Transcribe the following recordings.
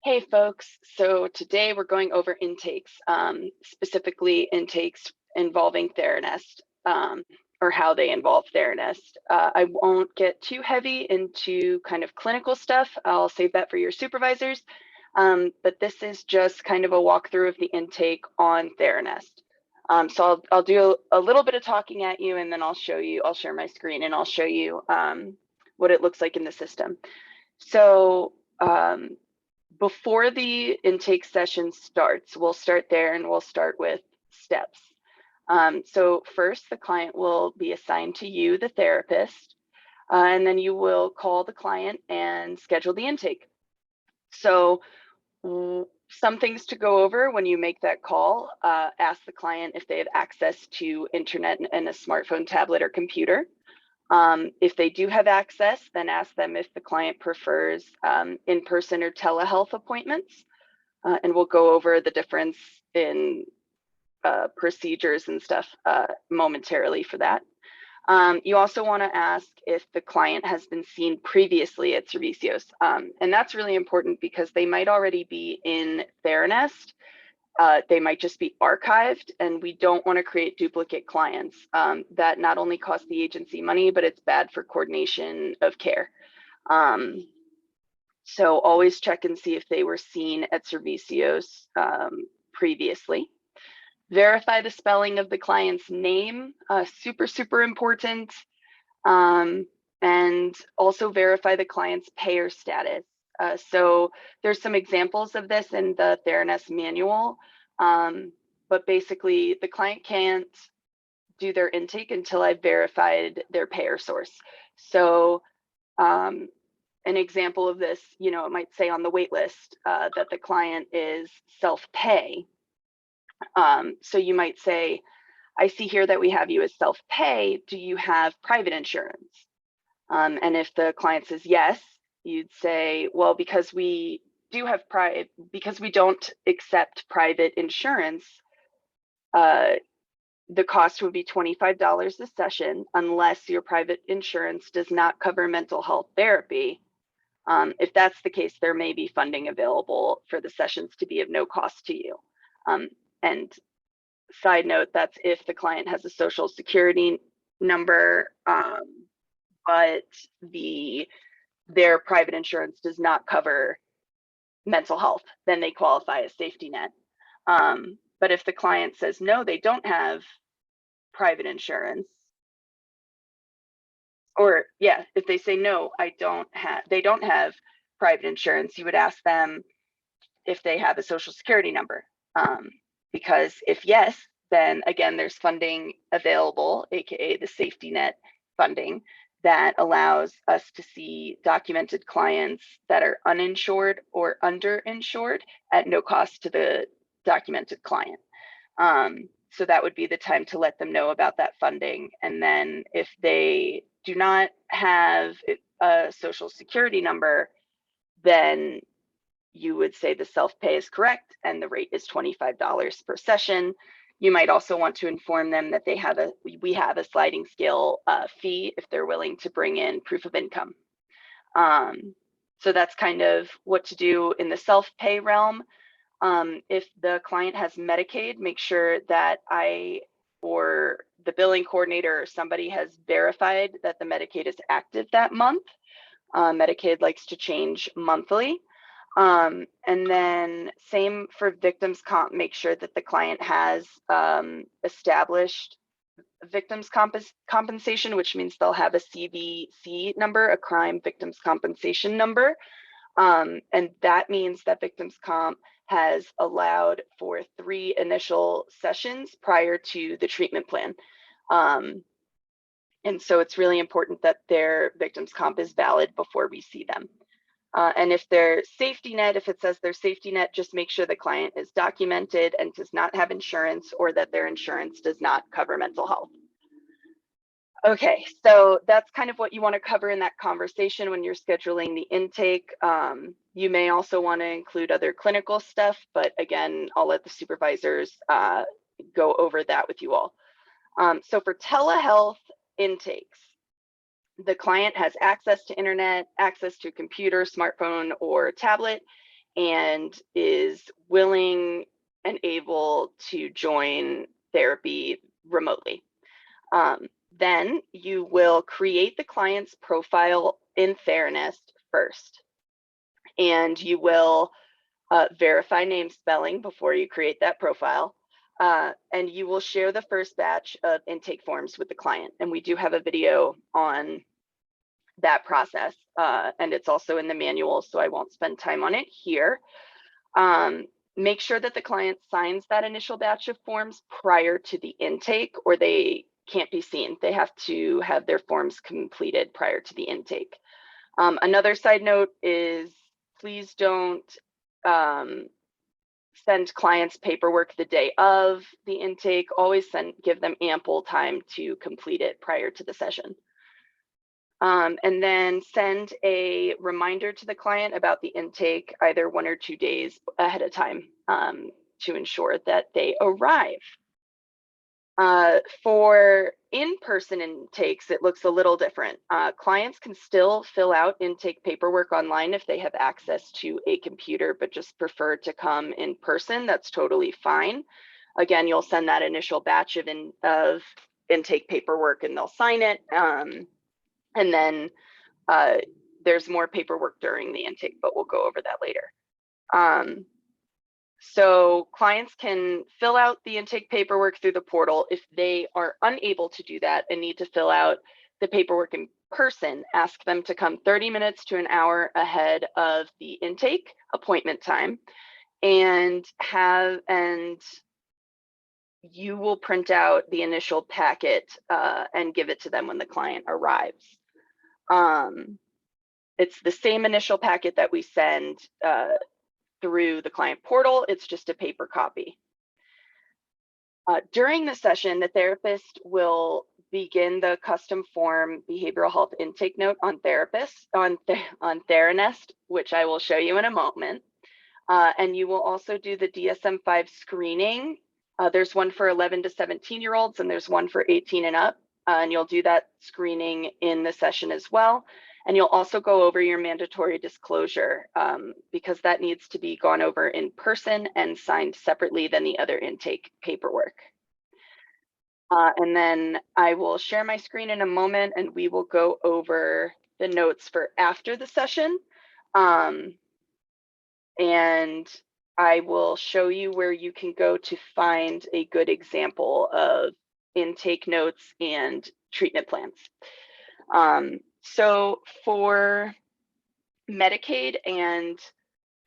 Hey folks, so today we're going over intakes, specifically intakes involving Theranest, or how they involve Theranest. I won't get too heavy into kind of clinical stuff. I'll save that for your supervisors. But this is just kind of a walkthrough of the intake on Theranest. So I'll do a little bit of talking at you, and then I'll share my screen and I'll show you what it looks like in the system. So before the intake session starts, we'll start there and we'll start with steps. So first, the client will be assigned to you, the therapist, and then you will call the client and schedule the intake. So some things to go over when you make that call. Ask the client if they have access to internet and a smartphone, tablet, or computer. If they do have access, then ask them if the client prefers in-person or telehealth appointments. And we'll go over the difference in procedures and stuff momentarily for that. You also want to ask if the client has been seen previously at Servicios. And that's really important because they might already be in Theranest. They might just be archived, and we don't want to create duplicate clients. That not only costs the agency money, but it's bad for coordination of care. So always check and see if they were seen at Servicios previously. Verify the spelling of the client's name, super important. And also verify the client's payer status. So there's some examples of this in the Theranest manual, but basically the client can't do their intake until I've verified their payer source. So an example of this, it might say on the wait list that the client is self-pay. So you might say, I see here that we have you as self-pay. Do you have private insurance? And if the client says yes, you'd say, well, because we don't accept private insurance, the cost would be $25 a session unless your private insurance does not cover mental health therapy. If that's the case, there may be funding available for the sessions to be of no cost to you. And side note, that's if the client has a social security number, but their private insurance does not cover mental health, then they qualify as safety net. But if the client says no, they don't have private insurance, or if they say no, they don't have private insurance, you would ask them if they have a social security number. Because if yes, then again, there's funding available, aka the safety net funding, that allows us to see documented clients that are uninsured or underinsured at no cost to the documented client. So that would be the time to let them know about that funding. And then if they do not have a social security number, then you would say the self-pay is correct and the rate is $25 per session. You might also want to inform them that we have a sliding scale fee if they're willing to bring in proof of income. So that's kind of what to do in the self-pay realm. If the client has Medicaid, make sure that or the billing coordinator or somebody has verified that the Medicaid is active that month. Medicaid likes to change monthly. And then same for victims comp, make sure that the client has established victims compensation, which means they'll have a CVC number, a crime victims compensation number. And that means that victims comp has allowed for 3 initial sessions prior to the treatment plan. And so it's really important that their victims comp is valid before we see them. And if their safety net, if it says their safety net, just make sure the client is documented and does not have insurance, or that their insurance does not cover mental health. Okay, so that's kind of what you want to cover in that conversation when you're scheduling the intake. You may also want to include other clinical stuff, but again, I'll let the supervisors go over that with you all. So for telehealth intakes, the client has access to internet, access to computer, smartphone, or tablet, and is willing and able to join therapy remotely. Then you will create the client's profile in Theranest first, and you will verify name spelling before you create that profile. And you will share the first batch of intake forms with the client. And we do have a video on that process, and it's also in the manual, so I won't spend time on it here. Make sure that the client signs that initial batch of forms prior to the intake, or they can't be seen. They have to have their forms completed prior to the intake. Another side note is please don't send clients paperwork the day of the intake. Always give them ample time to complete it prior to the session. And then send a reminder to the client about the intake either 1 or 2 days ahead of time to ensure that they arrive. For in-person intakes, it looks a little different. Clients can still fill out intake paperwork online if they have access to a computer, but just prefer to come in person. That's totally fine. Again, you'll send that initial batch of intake paperwork and they'll sign it. And then there's more paperwork during the intake, but we'll go over that later. So clients can fill out the intake paperwork through the portal. If they are unable to do that and need to fill out the paperwork in person, ask them to come 30 minutes to an hour ahead of the intake appointment time, and you will print out the initial packet and give it to them when the client arrives. It's the same initial packet that we send through the client portal. It's just a paper copy. During the session, the therapist will begin the custom form behavioral health intake note on Theranest, which I will show you in a moment. And you will also do the DSM-5 screening. There's one for 11 to 17-year-olds and there's one for 18 and up. And you'll do that screening in the session as well. And you'll also go over your mandatory disclosure because that needs to be gone over in person and signed separately than the other intake paperwork. And then I will share my screen in a moment and we will go over the notes for after the session. And I will show you where you can go to find a good example of intake notes and treatment plans. So for Medicaid and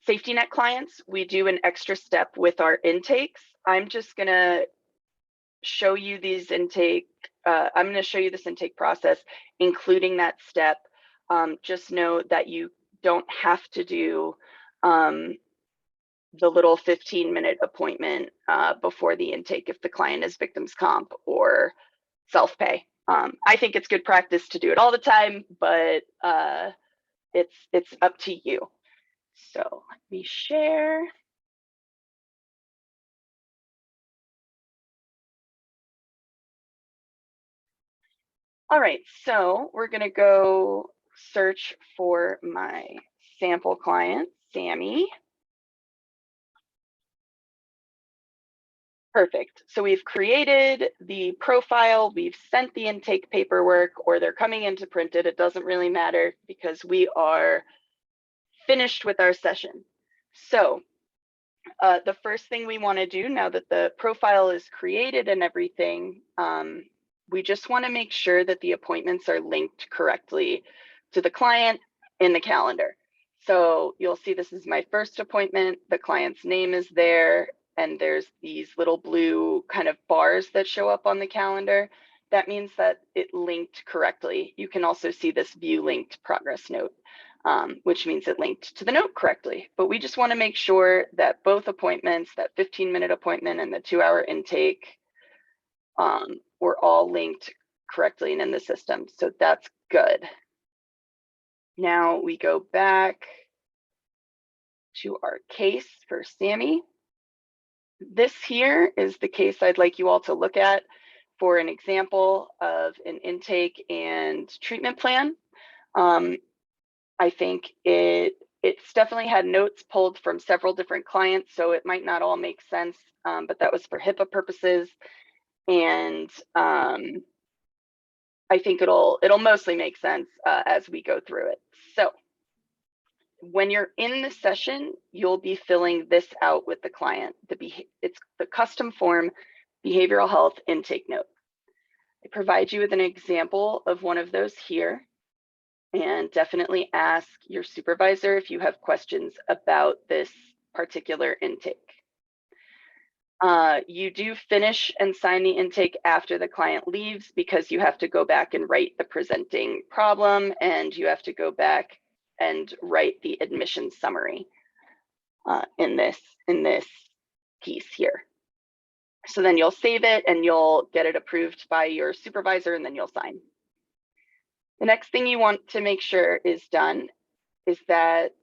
safety net clients, we do an extra step with our intakes. I'm just gonna show you these intake, I'm gonna show you this intake process, including that step. Just know that you don't have to do the little 15-minute appointment before the intake if the client is victims comp or self-pay. I think it's good practice to do it all the time, but it's up to you. So let me share. All right, so we're gonna go search for my sample client, Sammy. Perfect. So we've created the profile, we've sent the intake paperwork, or they're coming in to print it. It doesn't really matter because we are finished with our session. So the first thing we want to do now that the profile is created and everything, we just want to make sure that the appointments are linked correctly to the client in the calendar. So you'll see this is my first appointment. The client's name is there. And there's these little blue kind of bars that show up on the calendar. That means that it linked correctly. You can also see this view linked progress note, which means it linked to the note correctly. But we just want to make sure that both appointments, that 15-minute appointment and the 2-hour intake, were all linked correctly and in the system. So that's good. Now we go back to our case for Sammy. This here is the case I'd like you all to look at for an example of an intake and treatment plan. I think it it's definitely had notes pulled from several different clients, so it might not all make sense, but that was for HIPAA purposes. And I think it'll mostly make sense as we go through it. So when you're in the session, you'll be filling this out with the client. It's the custom form behavioral health intake note. I provide you with an example of one of those here, and definitely ask your supervisor if you have questions about this particular intake. You do finish and sign the intake after the client leaves, because you have to go back and write the presenting problem, and you have to go back and write the admission summary in this piece here. So then you'll save it and you'll get it approved by your supervisor, and then you'll sign. The next thing you want to make sure is done is that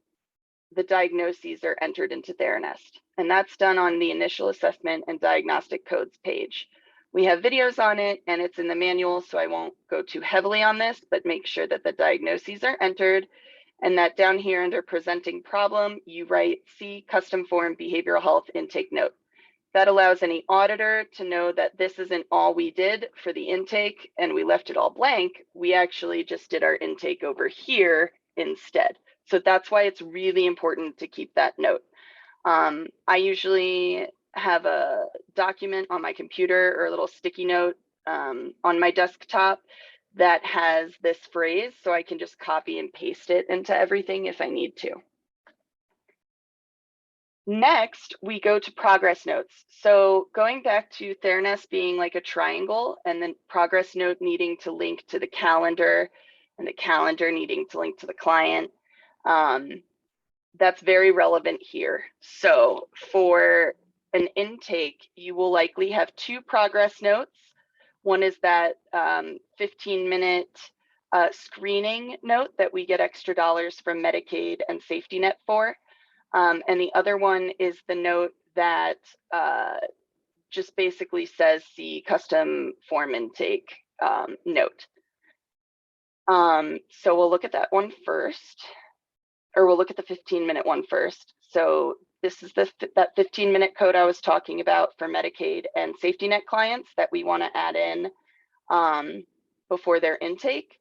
the diagnoses are entered into Theranest, and that's done on the initial assessment and diagnostic codes page. We have videos on it and it's in the manual, so I won't go too heavily on this, but make sure that the diagnoses are entered, and that down here under presenting problem, you write C custom form behavioral health intake note. That allows any auditor to know that this isn't all we did for the intake and we left it all blank. We actually just did our intake over here instead. So that's why it's really important to keep that note. I usually have a document on my computer or a little sticky note on my desktop that has this phrase, so I can just copy and paste it into everything if I need to. Next, we go to progress notes. So going back to Theranest being like a triangle, and then progress note needing to link to the calendar, and the calendar needing to link to the client. That's very relevant here. So for an intake, you will likely have two progress notes. One is that 15-minute screening note that we get extra dollars from Medicaid and Safety Net for. And the other one is the note that just basically says the custom form intake note. So we'll look at that one first, or we'll look at the 15-minute one first. So this is that 15-minute code I was talking about for Medicaid and Safety Net clients that we want to add in before their intake.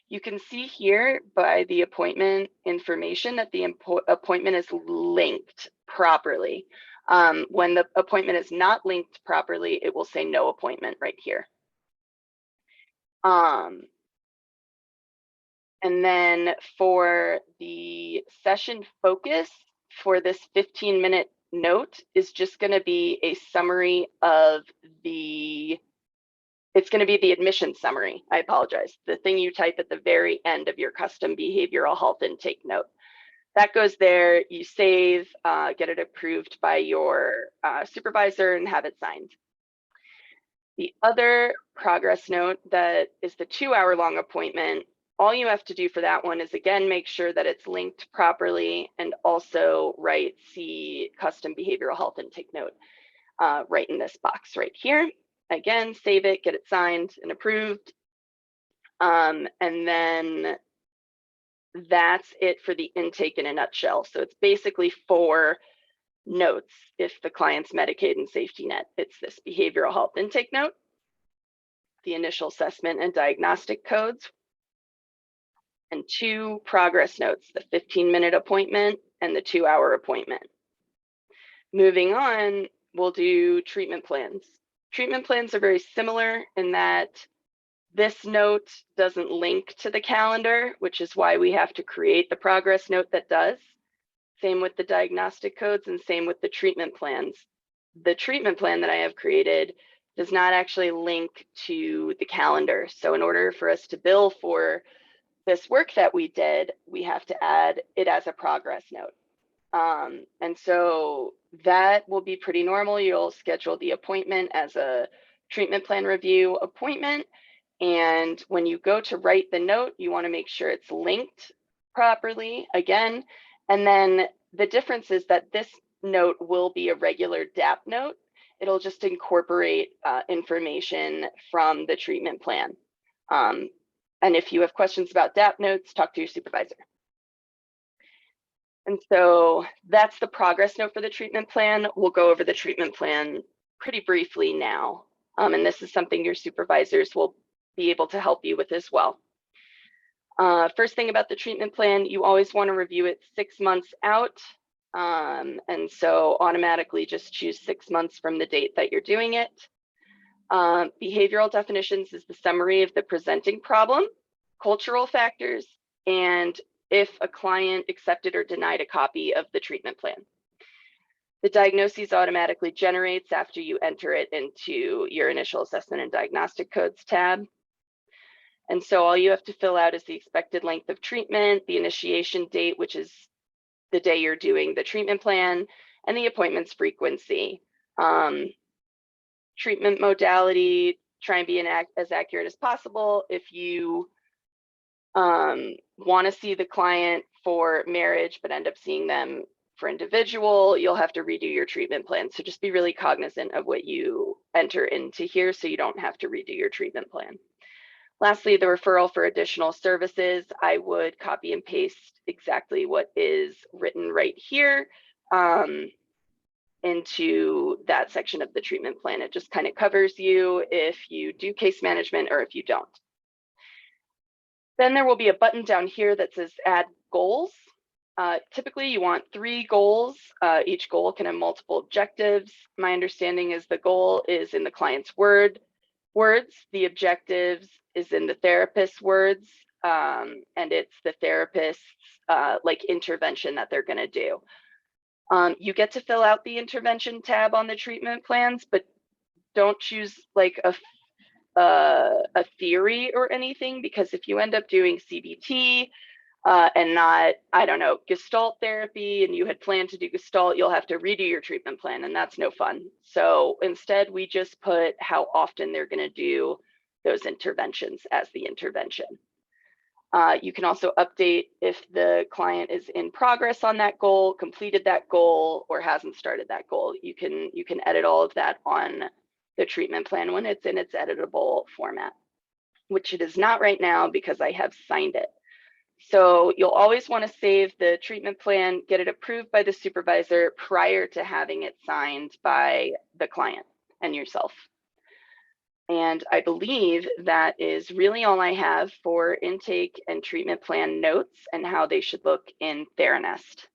You can see here by the appointment information that the appointment is linked properly. When the appointment is not linked properly, it will say no appointment right here. And then for the session focus for this 15-minute note is just going to be a summary of it's going to be the admission summary. I apologize. The thing you type at the very end of your custom behavioral health intake note. That goes there, you save, get it approved by your supervisor and have it signed. The other progress note that is the 2-hour-long appointment, all you have to do for that one is, again, make sure that it's linked properly, and also write C custom behavioral health intake note right in this box right here. Again, save it, get it signed and approved. And then that's it for the intake in a nutshell. So it's basically 4 notes. If the client's Medicaid and Safety Net, it's this behavioral health intake note, the initial assessment and diagnostic codes, and 2 progress notes, the 15-minute appointment and the 2-hour appointment. Moving on, we'll do treatment plans. Treatment plans are very similar in that this note doesn't link to the calendar, which is why we have to create the progress note that does. Same with the diagnostic codes and same with the treatment plans. The treatment plan that I have created does not actually link to the calendar. So in order for us to bill for this work that we did, we have to add it as a progress note. And so that will be pretty normal. You'll schedule the appointment as a treatment plan review appointment. And when you go to write the note, you want to make sure it's linked properly again. And then the difference is that this note will be a regular DAP note. It'll just incorporate information from the treatment plan. And if you have questions about DAP notes, talk to your supervisor. And so that's the progress note for the treatment plan. We'll go over the treatment plan pretty briefly now. And this is something your supervisors will be able to help you with as well. First thing about the treatment plan, you always want to review it 6 months out. And so automatically just choose 6 months from the date that you're doing it. Behavioral definitions is the summary of the presenting problem, cultural factors, and if a client accepted or denied a copy of the treatment plan. The diagnosis automatically generates after you enter it into your initial assessment and diagnostic codes tab. And so all you have to fill out is the expected length of treatment, the initiation date, which is the day you're doing the treatment plan, and the appointments frequency. Treatment modality, try and be as accurate as possible. If you want to see the client for marriage but end up seeing them for individual, you'll have to redo your treatment plan. So just be really cognizant of what you enter into here so you don't have to redo your treatment plan. Lastly, the referral for additional services, I would copy and paste exactly what is written right here into that section of the treatment plan. It just kind of covers you if you do case management or if you don't. Then there will be a button down here that says add goals. Typically you want 3 goals. Each goal can have multiple objectives. My understanding is the goal is in the client's words. The objectives is in the therapist's words, and it's the therapist's like intervention that they're going to do. You get to fill out the intervention tab on the treatment plans, but don't choose like a theory or anything, because if you end up doing CBT and not, I don't know, Gestalt therapy, and you had planned to do Gestalt, you'll have to redo your treatment plan, and that's no fun. So instead, we just put how often they're going to do those interventions as the intervention. You can also update if the client is in progress on that goal, completed that goal, or hasn't started that goal. You can edit all of that on the treatment plan when it's in its editable format, which it is not right now because I have signed it. So you'll always want to save the treatment plan, get it approved by the supervisor prior to having it signed by the client and yourself. And I believe that is really all I have for intake and treatment plan notes and how they should look in Theranest.